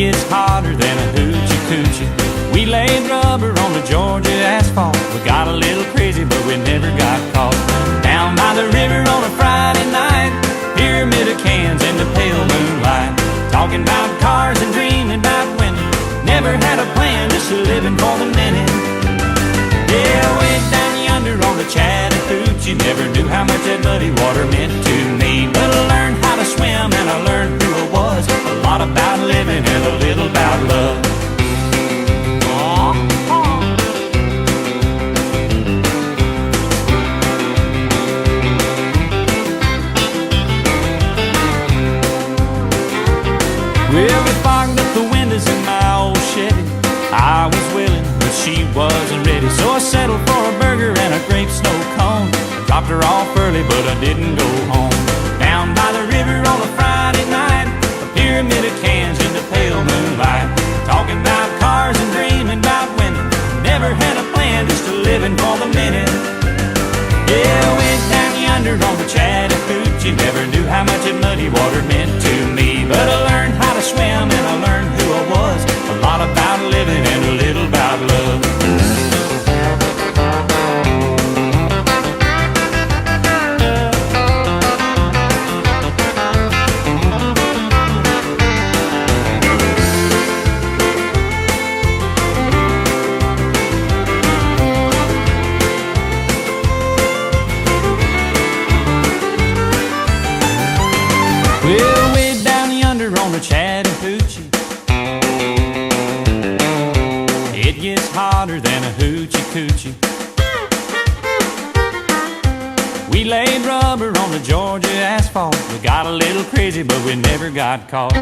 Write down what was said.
gets hotter than a hoochie coochie. We laid rubber on the Georgia asphalt. We got a little crazy, but we never got caught. Down by the river on a Friday night, pyramid of cans in the pale moonlight, talking about cars and dreaming about women. Never had a plan, just living for the minute. Yeah, way down yonder on the Chattahoochee, never knew how much that muddy water meant to me. But I learned how to swim and I learned who I was. A lot about living and a little about love. Well, we fogged up the windows in my old Chevy. I was willing, but she wasn't ready. So I settled for a burger and a grape snow cone. I dropped her off early, but I didn't go home. Down by the river on a Friday night, a pyramid of cans in the pale moonlight, talking about cars and dreaming about women. Never had a plan, just a living for the minute. Yeah, went down yonder on the Chattahoochee, never knew how much that muddy water meant to me. But I learned how to swim and I learned who I was. A lot about living and a little about love. Well, way down yonder on the Chattahoochee, it gets hotter than a hoochie coochie. We laid rubber on the Georgia asphalt. We got a little crazy, but we never got caught.